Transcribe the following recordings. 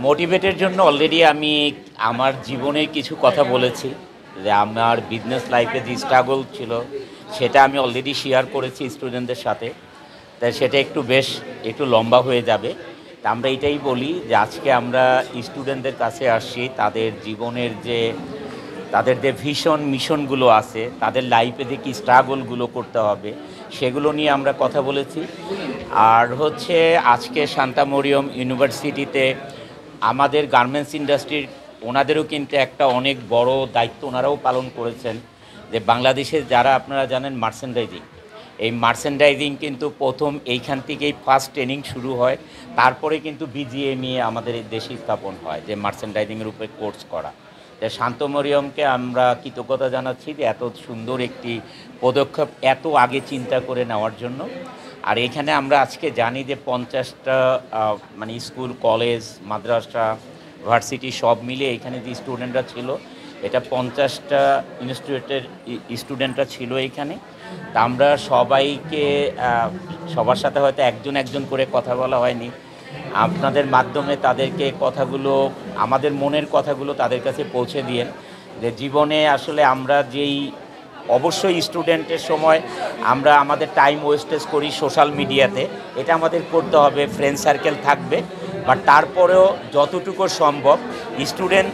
মোটিভেটের জন্য অলরেডি আমি আমার জীবনের কিছু কথা বলেছি, যে আমার বিজনেস লাইফে যে স্ট্রাগল ছিল সেটা আমি অলরেডি শেয়ার করেছি স্টুডেন্টদের সাথে। তাই সেটা একটু লম্বা হয়ে যাবে। তা আমরা এটাই বলি যে আজকে আমরা স্টুডেন্টদের কাছে আসছি, তাদের যে ভিশন মিশনগুলো আছে, তাদের লাইফে যে কী স্ট্রাগলগুলো করতে হবে সেগুলো নিয়ে আমরা কথা বলেছি। আর হচ্ছে আজকে শান্তা মরিয়ম ইউনিভার্সিটিতে আমাদের গার্মেন্টস ইন্ডাস্ট্রির ওনাদেরও কিন্তু একটা অনেক বড় দায়িত্ব ওনারাও পালন করেছেন, যে বাংলাদেশে যারা আপনারা জানেন মার্চেন্ডাইজিং, এই মার্চেন্ডাইজিং কিন্তু প্রথম এইখান থেকেই ফার্স্ট ট্রেনিং শুরু হয়, তারপরে কিন্তু বিজিএমইএ আমাদের এই দেশে স্থাপন হয়, যে মার্চেন্ডাইজিংয়ের উপরে কোর্স করা। তাই শান্ত মরিয়মকে আমরা কৃতজ্ঞতা জানাচ্ছি যে এত সুন্দর একটি পদক্ষেপ এত আগে চিন্তা করে নেওয়ার জন্য। আর এখানে আমরা আজকে জানি যে 50টা মানে স্কুল, কলেজ, মাদ্রাসা, ভার্সিটি সব মিলে এখানে যে স্টুডেন্টরা ছিল, এটা 50টা ইনস্টিটিউটের স্টুডেন্টরা ছিল এখানে। তা আমরা সবার সাথে হয়তো একজন একজন করে কথা বলা হয়নি, আপনাদের মাধ্যমে তাদেরকে কথাগুলো, আমাদের মনের কথাগুলো তাদের কাছে পৌঁছে দিয়েন, যে জীবনে আসলে আমরা অবশ্যই স্টুডেন্টের সময় আমরা আমাদের টাইম ওয়েস্টেজ করি সোশ্যাল মিডিয়াতে, এটা আমাদের করতে হবে, ফ্রেন্ড সার্কেল থাকবে, বাট তারপরেও যতটুকু সম্ভব স্টুডেন্ট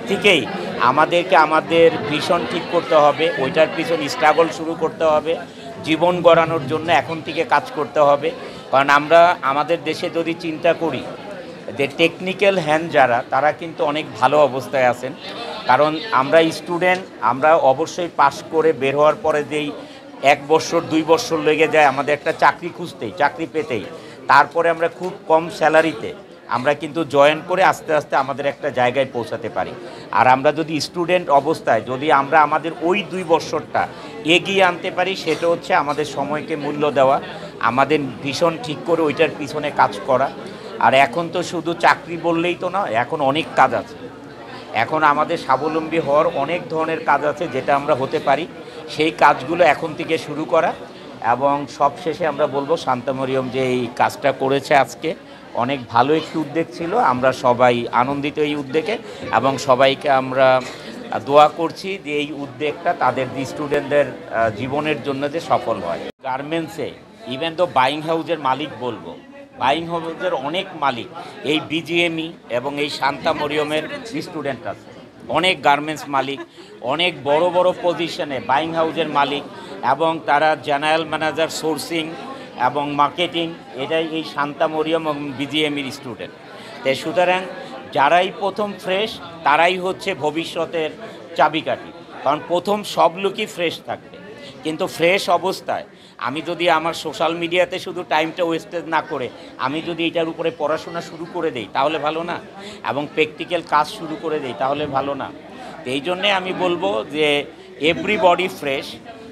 থেকেই আমাদেরকে আমাদের ভিশন ঠিক করতে হবে, ওইটার পিছন স্ট্রাগল শুরু করতে হবে, জীবন গড়ানোর জন্য এখন থেকে কাজ করতে হবে। কারণ আমরা আমাদের দেশে যদি চিন্তা করি যে টেকনিক্যাল হ্যান্ড যারা, তারা কিন্তু অনেক ভালো অবস্থায় আছেন। কারণ আমরা স্টুডেন্ট, আমরা অবশ্যই পাশ করে বের হওয়ার পরে যেই 1 বছর 2 বছর লেগে যায় আমাদের একটা চাকরি খুঁজতেই, চাকরি পেতেই, তারপরে আমরা খুব কম স্যালারিতে আমরা কিন্তু জয়েন করে আস্তে আস্তে আমাদের একটা জায়গায় পৌঁছাতে পারি। আর আমরা যদি স্টুডেন্ট অবস্থায় যদি আমরা আমাদের ওই 2 বছরটা এগিয়ে আনতে পারি, সেটা হচ্ছে আমাদের সময়কে মূল্য দেওয়া, আমাদের ভীষণ ঠিক করে ওইটার পিছনে কাজ করা। আর এখন তো শুধু চাকরি বললেই তো না, এখন অনেক কাজ আছে, এখন আমাদের স্বাবলম্বী হওয়ার অনেক ধরনের কাজ আছে যেটা আমরা হতে পারি, সেই কাজগুলো এখন থেকে শুরু করা। এবং সবশেষে আমরা বলবো শান্তা মরিয়ম যে এই কাজটা করেছে আজকে, অনেক ভালো একটি উদ্যোগ ছিল, আমরা সবাই আনন্দিত এই উদ্যোগে, এবং সবাইকে আমরা দোয়া করছি যে এই উদ্যোগটা তাদের স্টুডেন্টদের জীবনের জন্য যে সফল হয়। গার্মেন্টসে ইভেন তো বাইং হাউজের মালিক বলবো, বাইং হাউজের অনেক মালিক এই বিজিএমই এবং এই শান্তা মরিয়মের স্টুডেন্ট আছে, অনেক গার্মেন্টস মালিক, অনেক বড় বড় পজিশনে বাইং হাউজের মালিক, এবং তারা জেনারেল ম্যানেজার, সোর্সিং এবং মার্কেটিং, এটাই এই শান্তা মরিয়ম এবং বিজিএমির স্টুডেন্ট। তাই সুতরাং যারাই প্রথম ফ্রেশ, তারাই হচ্ছে ভবিষ্যতের চাবিকাঠি। কারণ প্রথম সব লোকই ফ্রেশ থাকবে, কিন্তু ফ্রেশ অবস্থায় আমি যদি আমার সোশ্যাল মিডিয়াতে শুধু টাইমটা ওয়েস্টেজ না করে আমি যদি এটার উপরে পড়াশোনা শুরু করে দেই তাহলে ভালো না, এবং প্র্যাকটিক্যাল কাজ শুরু করে দেই তাহলে ভালো না। তো এই জন্যে আমি বলবো যে এভরিবডি ফ্রেশ,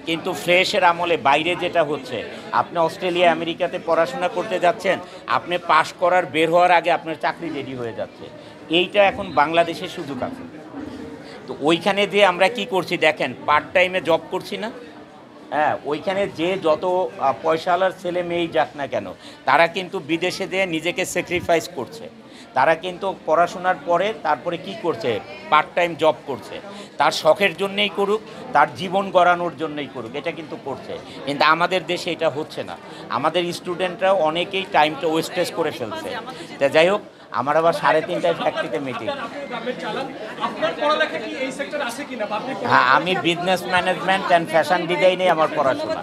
কিন্তু ফ্রেশের আমলে বাইরে যেটা হচ্ছে, আপনি অস্ট্রেলিয়া, আমেরিকাতে পড়াশোনা করতে যাচ্ছেন, আপনি পাশ করার বের হওয়ার আগে আপনার চাকরি রেডি হয়ে যাচ্ছে, এইটা এখন বাংলাদেশের সুযোগ আছে। তো ওইখানে যে আমরা কি করছি দেখেন, পার্ট টাইমে জব করছি না, হ্যাঁ, ওইখানে যে যত পয়সাওয়ালার ছেলে মেয়েই যাক না কেন, তারা কিন্তু বিদেশে যেয়ে নিজেকে স্যাক্রিফাইস করছে, তারা কিন্তু পড়াশোনার পরে তারপরে কি করছে, পার্ট টাইম জব করছে, তার শখের জন্যেই করুক, তার জীবন গড়ানোর জন্যই করুক, এটা কিন্তু করছে। কিন্তু আমাদের দেশে এটা হচ্ছে না, আমাদের স্টুডেন্টরাও অনেকেই টাইমটা ওয়েস্টেজ করে ফেলছে। তা যাই হোক, আমার আবার 3:30টায় ফ্যাক্টরিতে মিটিং। হ্যাঁ, আমি বিজনেস ম্যানেজমেন্ট অ্যান্ড ফ্যাশন ডিজাইনে আমার পড়াশোনা।